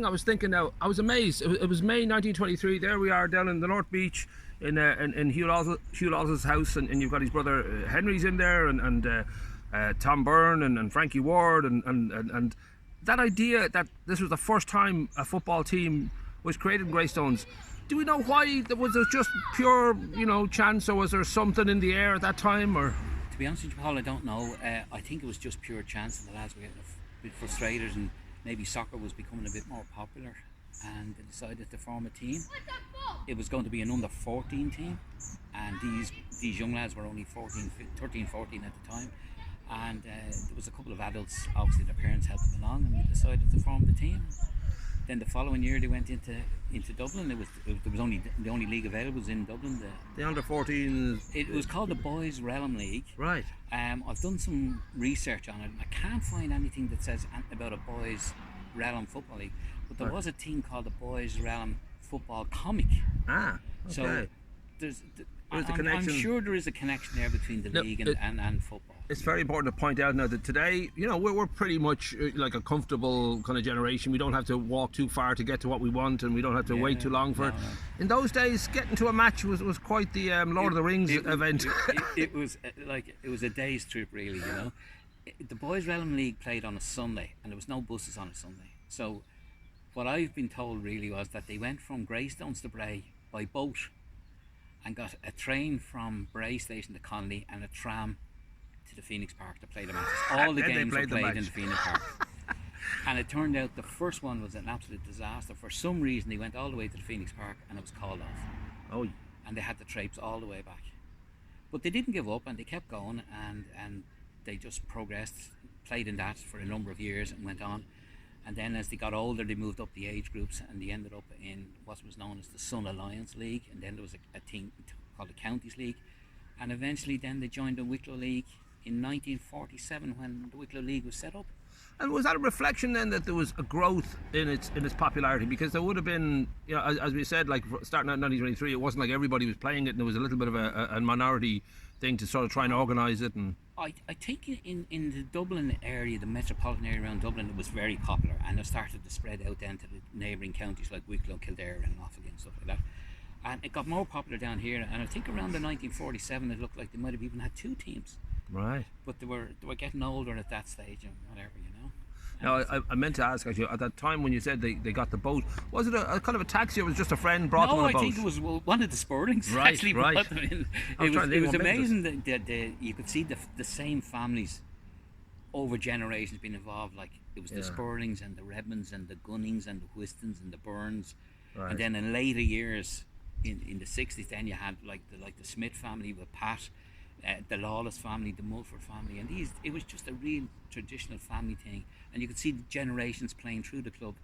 I was thinking now, I was amazed. It was May 1923. There we are down in the North Beach in Hugh Laws's house, and you've got his brother Henry's in there, and Tom Byrne and Frankie Ward, and that idea that this was the first time a football team was created in Greystones. Do we know why? Was it just pure, chance, or was there something in the air at that time, or? To be honest with you, Paul, I don't know. I think it was just pure chance, and the lads were getting a bit frustrated, and maybe soccer was becoming a bit more popular, and they decided to form a team. It was going to be an under 14 team, and these young lads were only 13, 14 at the time, and there was a couple of adults, obviously their parents helped them along, and we decided to form the team. Then the following year they went into Dublin. There was only the only league available was in Dublin. The under 14. It was called the Boys Realm League. Right. I've done some research on it. I can't find anything that says about a Boys Realm Football League, but there was a team called the Boys Realm Football Comic. Ah. Okay. So I'm sure there is a connection there between the league and football. It's very important to point out now that today, we're pretty much like a comfortable kind of generation. We don't have to walk too far to get to what we want, and we don't have to wait too long for it. No. In those days, getting to a match was quite the Lord of the Rings event. It was a day's trip, really. The Boys Realm League played on a Sunday, and there was no buses on a Sunday. So what I've been told really was that they went from Greystones to Bray by boat, and got a train from Bray Station to Connolly and a tram to the Phoenix Park to play the matches. All the games were played in the Phoenix Park. And it turned out the first one was an absolute disaster. For some reason they went all the way to the Phoenix Park and it was called off. Oh. And they had to traipse all the way back. But they didn't give up, and they kept going, and they just progressed, played in that for a number of years and went on. And then as they got older, they moved up the age groups, and they ended up in what was known as the Sun Alliance League, and then there was a team called the Counties League, and eventually then they joined the Wicklow League in 1947 when the Wicklow League was set up. And was that a reflection then that there was a growth in its popularity? Because there would have been, as we said, like starting out in 1923, it wasn't like everybody was playing it, and there was a little bit of a minority thing to sort of try and organise it. And I think in the Dublin area, the metropolitan area around Dublin, it was very popular, and it started to spread out then to the neighbouring counties like Wicklow, Kildare and Offaly and stuff like that. And it got more popular down here, and I think around the 1947 it looked like they might have even had two teams. Right. But they were getting older at that stage and whatever, Now, I meant to ask actually, at that time when you said they got the boat, was it a kind of a taxi, or was it just a friend brought them on a boat? No, I think it was one of the Spurlings actually brought them in. It was amazing that you could see the same families over generations being involved. Like it was the Spurlings and the Redmonds and the Gunnings and the Whistons and the Burns. Right. And then in later years, in the 60s, then you had like the Smith family with Pat, the Lawless family, the Mulford family, and it was just a real traditional family thing, and you could see the generations playing through the club.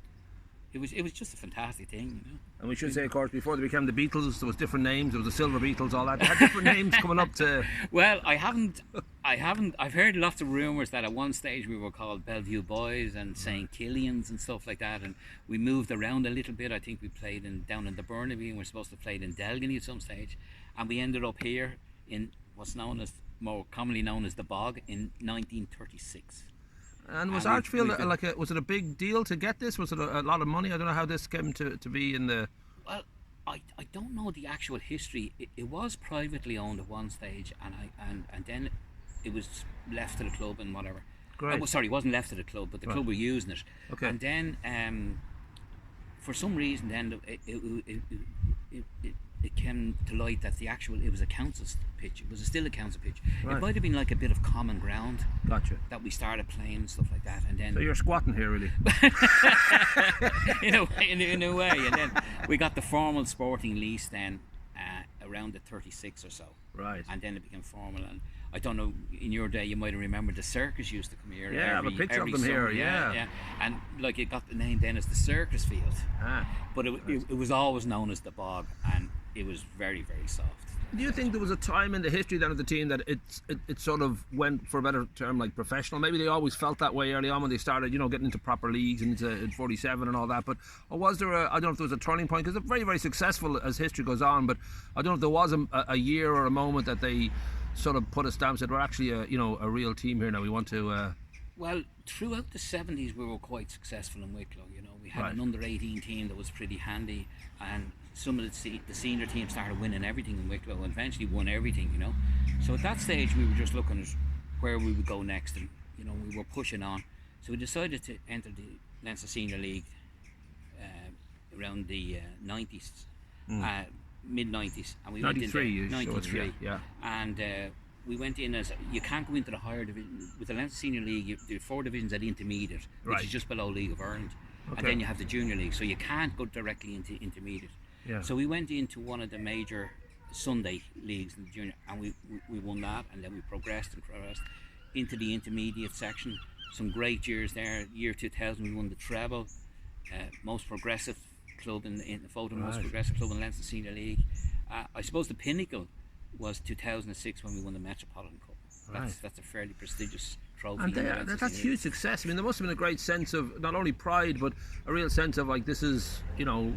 It was just a fantastic thing, And we should say, of course, before they became the Beatles, there was different names. There was the Silver Beatles, all that. They had different names coming up to. Well, I've heard lots of rumours that at one stage we were called Bellevue Boys and St. Killian's and stuff like that, and we moved around a little bit. I think we played down in the Burnaby, and we're supposed to play in Delgany at some stage, and we ended up here in what's more commonly known as the Bog in 1936. And was Archfield was it a big deal to get this? Was it a lot of money? I don't know how this came to be in the. Well, I don't know the actual history. It was privately owned at one stage, and then it was left to the club and whatever. Great. It wasn't left to the club, but the club were using it. Okay. And then, for some reason, then it came to light that it was a council's pitch. It was still a council pitch. Right. It might have been like a bit of common ground. Gotcha. That we started playing and stuff like that, and then. So you're squatting here, really. in a way, and then we got the formal sporting lease then around the 36 or so. Right. And then it became formal, and I don't know. In your day, you might have remembered the circus used to come here. Yeah, I have a picture of them summer, here. Yeah. And like it got the name then as the Circus Field. But right. it was always known as the Bog, and it was very, very soft. Do you think there was a time in the history then of the team that it sort of went, for a better term, like professional? Maybe they always felt that way early on when they started, getting into proper leagues and into 47 and all that. But or was there I don't know if there was a turning point, because they're very, very successful as history goes on. But I don't know if there was a year or a moment that they sort of put a stamp, said we're actually a real team here now. We want to. Well, throughout the 70s we were quite successful in Wicklow. We had an under-18 team that was pretty handy, and some of the senior team started winning everything in Wicklow, and eventually won everything, you know. So at that stage we were just looking at where we would go next, and you know, we were pushing on. So we decided to enter the Leinster Senior League around the 90s, mid-90s, and we 93 went into 93, yeah. And we went in as, you can't go into the higher division with the Leinster Senior League. There are 4 divisions at the intermediate, which is just below League of Ireland, and then you have the Junior League, so you can't go directly into intermediate. So we went into one of the major Sunday leagues in the junior, and we won that, and then we progressed into the intermediate section. Some great years there. Year 2000 we won the treble, most progressive club in the photo, most progressive club in Leinster Senior League. I suppose the pinnacle was 2006 when we won the Metropolitan Cup. That's a fairly prestigious trophy. And that's huge success. I mean, there must have been a great sense of not only pride, but a real sense of like, this is, you know,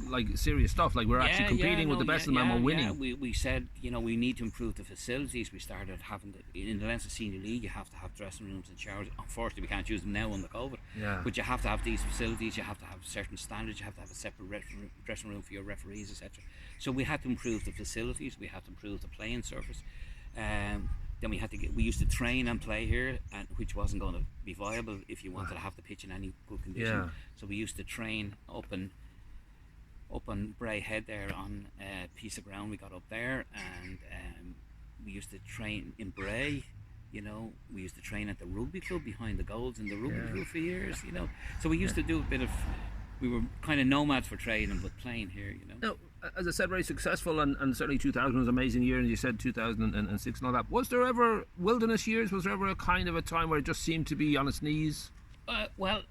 like serious stuff. Like, we're actually competing with the best of them, and we're winning. We said, you know, we need to improve the facilities. We started having in the Leinster Senior League, you have to have dressing rooms and showers. Unfortunately, we can't use them now under COVID. But you have to have these facilities. You have to have certain standards. You have to have a separate dressing room for your referees, etc. So we had to improve the facilities. We had to improve the playing surface. Then we used to train and play here, and which wasn't going to be viable if you wanted to have the pitch in any good condition. So we used to train up on Bray Head there on a piece of ground we got up there, and we used to train in Bray, you know. We used to train at the rugby club behind the goals in the rugby club for years, you know. So we used to do a bit of, we were kind of nomads for training but playing here, you know. Now, as I said, very successful, and certainly 2000 was an amazing year, and you said 2006 and all that. Was there ever wilderness years? Was there ever a kind of a time where it just seemed to be on its knees? Well,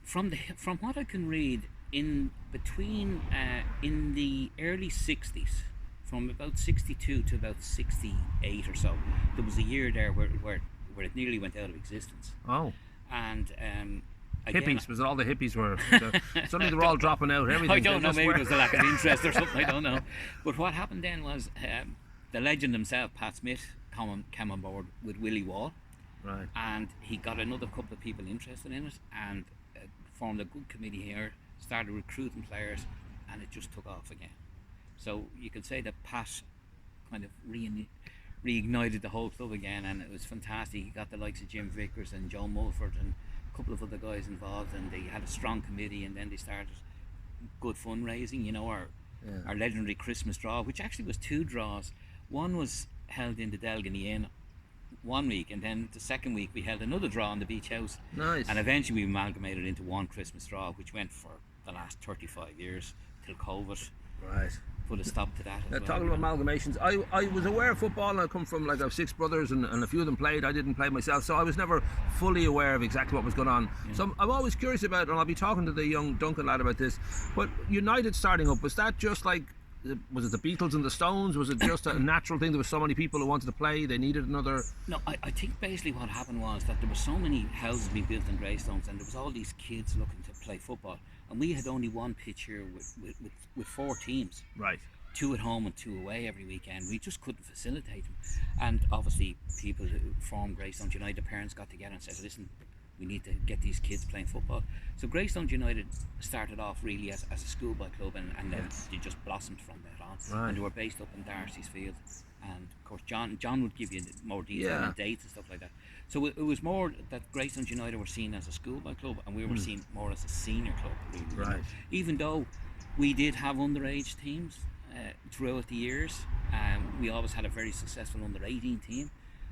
from what I can read, in the early 60s, from about 62 to about 68 or so, there was a year there where it nearly went out of existence. And again, hippies, was it all the hippies were? Suddenly they were all dropping out. Everything. I don't know, maybe it was a lack of interest or something, I don't know. But what happened then was the legend himself, Pat Smith, came on board with Willie Wall. And he got another couple of people interested in it, and formed a good committee here, started recruiting players, and it just took off again. So you could say that Pat kind of reignited the whole club again, and it was fantastic. He got the likes of Jim Vickers and Joe Mulford and a couple of other guys involved, and they had a strong committee, and then they started good fundraising, you know. Our legendary Christmas draw, which actually was 2 draws. One was held in the Delgany Inn one week, and then the second week we held another draw on the Beach House. And eventually we amalgamated into one Christmas draw, which went for the last 35 years till COVID put a stop to that. Talking about amalgamations, I was aware of football, and I come from, like, I have 6 brothers, and a few of them played. I didn't play myself, so I was never fully aware of exactly what was going on. So I'm always curious about, and I'll be talking to the young Duncan lad about this, but United starting up, was that just like, was it the Beatles and the Stones? Was it just a natural thing? There were so many people who wanted to play, they needed another... No, I think basically what happened was that there were so many houses being built in Greystones, and there was all these kids looking to play football, and we had only one pitch here with 4 teams. 2 at home and 2 away every weekend. We just couldn't facilitate them. And obviously people who formed Greystones United, the parents got together and said, listen, we need to get these kids playing football. So Greystones United started off really as a schoolboy club, and then they just blossomed from that on. And they were based up in Darcy's Field. And of course John would give you more detail on dates and stuff like that. So it was more that Greystones United were seen as a schoolboy club, and we were seen more as a senior club, really. Even though we did have underage teams throughout the years, we always had a very successful under-18 team.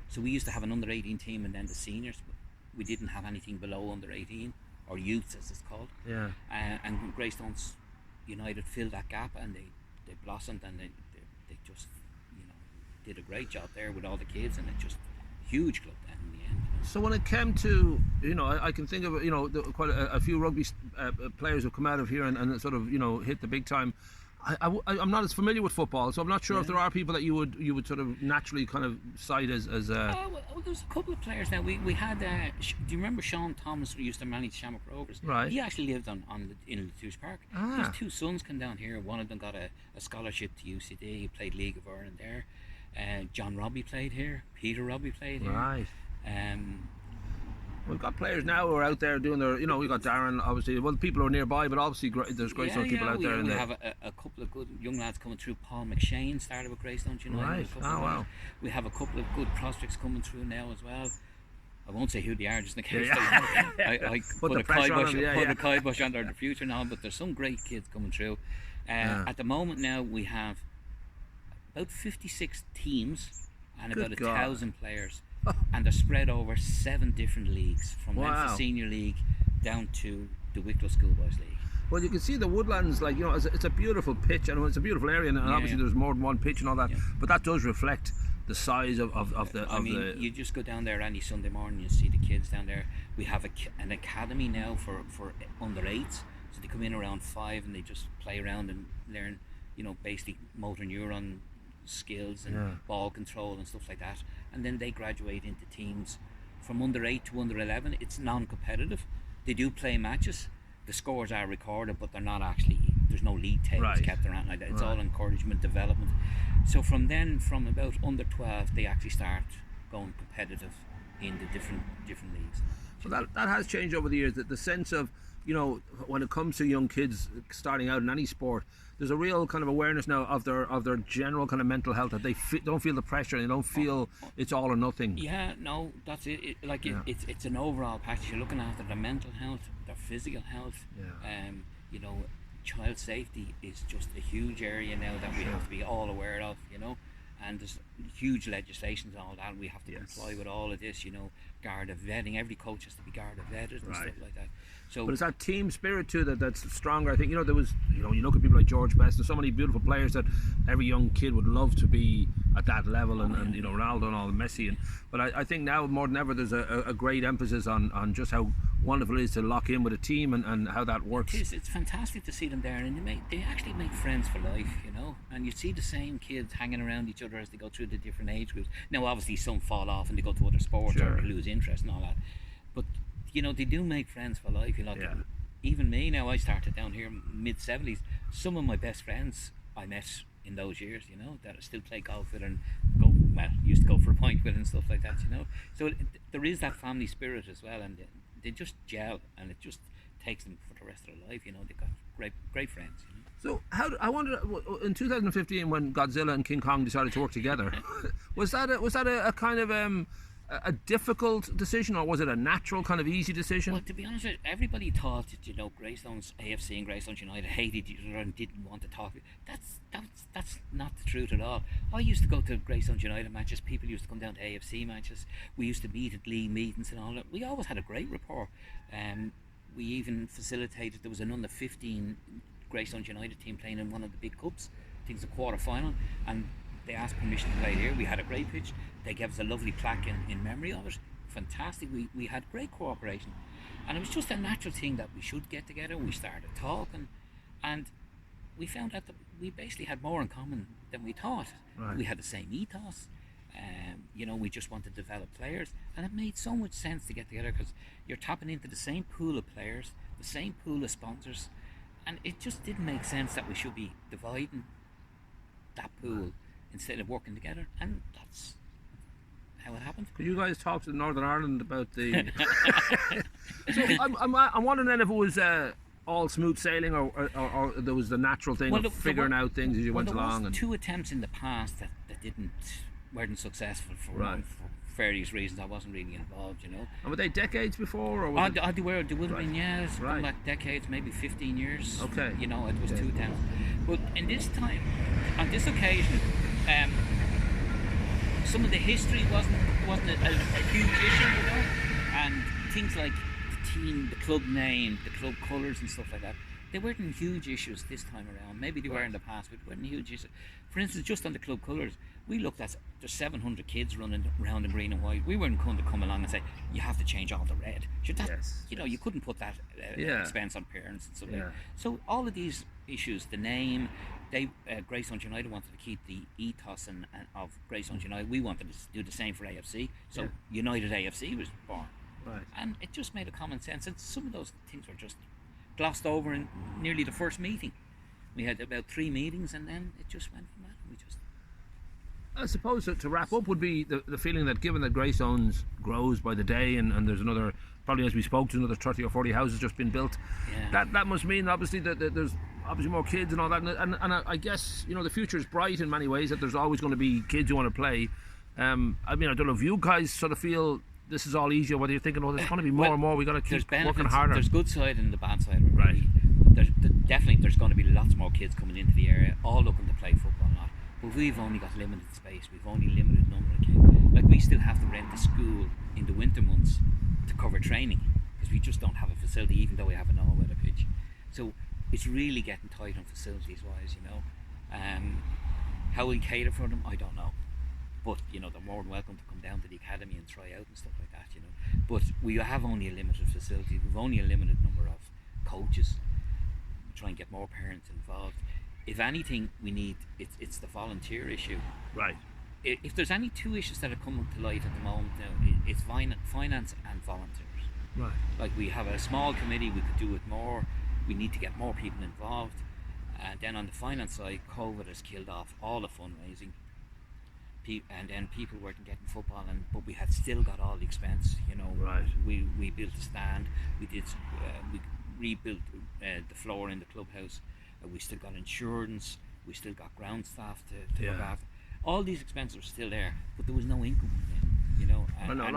So we used to have an under-18 team and then the seniors, but we didn't have anything below under-18, or youths as it's called. And Greystones United filled that gap, and they blossomed, and they just, you know, did a great job there with all the kids, and it just huge club then in the end. So when it came to, you know, I can think of, you know, quite a few rugby players who come out of here and sort of, you know, hit the big time. I'm not as familiar with football, so I'm not sure if there are people that you would sort of naturally kind of cite as well, there's a couple of players now. We had do you remember Sean Thomas, who used to manage Shamrock Rovers? He actually lived in Latouche Park. His 2 sons came down here. One of them got a scholarship to UCD. He played League of Ireland there. John Robbie played here. Peter Robbie played here. We've got players now who are out there doing their, we've got Darren, obviously, well, people are nearby, but obviously there's Greystones people out there. We have a couple of good young lads coming through. Paul McShane started with Greystones United. Right, wow. We have a couple of good prospects coming through now as well. I won't say who they are just in case I put a kibosh on their future now, but there's some great kids coming through. At the moment now we have about 56 teams and about 1,000 players. And they're spread over 7 different leagues, from Memphis Senior League down to the Wicklow Schoolboys League. Well, you can see the woodlands, like, it's a beautiful pitch, and it's a beautiful area, and obviously there's more than one pitch and all that, but that does reflect the size of the... you just go down there any Sunday morning, you see the kids down there. We have an academy now for under 8s, so they come in around 5 and they just play around and learn, basic motor neuron skills and ball control and stuff like that, and then they graduate into teams from under 8 to under 11. It's non-competitive. They do play matches. The scores are recorded, but they're not actually, there's no league tables kept around like that. It's all encouragement, development. So from about under 12, they actually start going competitive in the different leagues. So that has changed over the years, that the sense of, when it comes to young kids starting out in any sport, there's a real kind of awareness now of their general kind of mental health, that they don't feel the pressure, and they don't feel it's all or nothing. Yeah, no, that's it. It's an overall package. You're looking after their mental health, their physical health. Child safety is just a huge area now that we have to be all aware of. And there's huge legislations and all that. We have to comply with all of this. Garda vetting. Every coach has to be Garda vetted and stuff like that. So, but it's that team spirit too that's stronger. I think there was you look at people like George Best. There's so many beautiful players that every young kid would love to be at that level, and Ronaldo and all, Messi. But I think now more than ever there's a great emphasis on just how wonderful it is to lock in with a team and how that works. It's fantastic to see them there, and they actually make friends for life, and you see the same kids hanging around each other as they go through the different age groups. Now obviously some fall off and they go to other sports or lose interest and all that, but they do make friends for life. Even me now, I started down here mid-70s. Some of my best friends I met in those years, that I still play golf with and used to go for a pint with and stuff like that, So there is that family spirit as well, and they just gel, and it just takes them for the rest of their life. They've got great friends. So I wonder, in 2015 when Godzilla and King Kong decided to work together, was that a kind of a difficult decision, or was it a natural kind of easy decision? Well, to be honest, everybody thought that Greystones AFC and Greystones United hated each other and didn't want to talk. That's not the truth at all. I used to go to Greystones United matches. People used to come down to AFC matches. We used to meet at league meetings and all that. We always had a great rapport. We even facilitated, there was an under 15 Greystones United team playing in one of the big cups. I think it's a quarter final, and they asked permission to play here. We had a great pitch. They gave us a lovely plaque in memory of it. Fantastic. We had great cooperation, and it was just a natural thing that we should get together. We started talking, and we found out that we basically had more in common than we thought. We had the same ethos. We just wanted to develop players, and it made so much sense to get together, because you're tapping into the same pool of players, the same pool of sponsors, and it just didn't make sense that we should be dividing that pool instead of working together, and that's how it happened. Could you guys talk to Northern Ireland about the... So I'm wondering then if it was all smooth sailing, or there was the natural thing of figuring out things as you went along. There was 2 attempts in the past that weren't successful for various reasons. I wasn't really involved, And were they decades before? Or was they would have been, yes. Like decades, maybe 15 years. Okay. It was 2 attempts. But in this time, on this occasion, some of the history wasn't a huge issue, and things like the team, the club name, the club colours and stuff like that, they weren't huge issues this time around. Maybe they were in the past, but they weren't huge issues. For instance, just on the club colours, we looked at, there's 700 kids running around in green and white. We weren't going to come along and say, you have to change all the red. You couldn't put that expense on parents and stuff like that. So all of these issues, the name, Greystones United wanted to keep the ethos of Greystones United. We wanted to do the same for AFC. So United AFC was born. And it just made a common sense. And some of those things were just glossed over in nearly the first meeting. We had about 3 meetings, and then it just went from that. I suppose to wrap up would be the feeling that given that Greystones grows by the day, and there's another, probably as we spoke, to another 30 or 40 houses just been built, that must mean obviously that there's obviously more kids and all that, and I guess, you know, the future is bright in many ways, that there's always going to be kids who want to play. I mean, I don't know if you guys sort of feel this is all easier, whether you're thinking, oh, there's going to be more and more, we got to keep working harder. There's good side and the bad side. Right. Definitely there's going to be lots more kids coming into the area, all looking to play football and that. But we've only got limited space, we've only limited number of kids. Like, we still have to rent the school in the winter months to cover training, because we just don't have a facility, even though we have an all-weather pitch. So it's really getting tight on facilities wise, you know. How we cater for them, I don't know. But, you know, they're more than welcome to come down to the academy and try out and stuff like that, you know. But we have only a limited facility, we've only a limited number of coaches. We try and get more parents involved. If anything, we need, it's the volunteer issue. Right. If there's any two issues that are coming to light at the moment now, it's finance and volunteers. Right. Like, we have a small committee, we could do it more, we need to get more people involved. And then on the finance side, COVID has killed off all the fundraising. And then people weren't getting football, but we had still got all the expense, you know. Right. We built a stand, we rebuilt the floor in the clubhouse. We still got insurance, we still got ground staff to look after. All these expenses were still there, but there was no income in, you know. Because I know a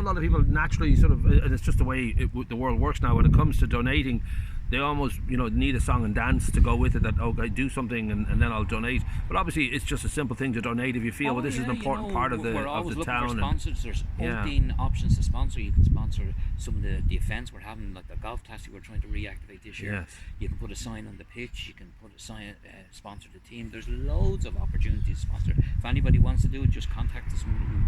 lot of people naturally sort of, and it's just the way the world works now. When it comes to donating, they almost, you know, need a song and dance to go with it. That, okay, do something and then I'll donate. But obviously, it's just a simple thing to donate if you feel, well, this is an important part of the town. We're always looking for sponsors. There's 14 options to sponsor. You can sponsor some of the events we're having, like the golf classic we're trying to reactivate this year. Yes. You can put a sign on the pitch. You can put a sign, sponsor the team. There's loads of opportunities to sponsor. If anybody wants to do it, just contact us.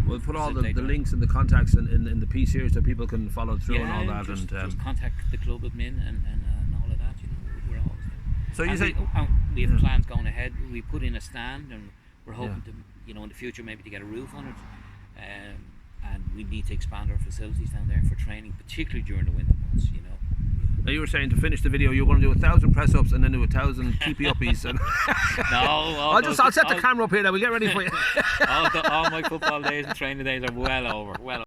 We'll put all the links and the contacts in the piece here so people can follow through and all that. Just contact the club admin and all of that. You know, we're always there. So you say we have plans going ahead. We put in a stand, and we're hoping to, you know, in the future maybe to get a roof on it. And we need to expand our facilities down there for training, particularly during the winter months, you know. Now, you were saying to finish the video you're going to do 1,000 press-ups and then do 1,000 keepy-uppies. And No, I'll set the camera up here now. We'll get ready for you. all my football days and training days are well over.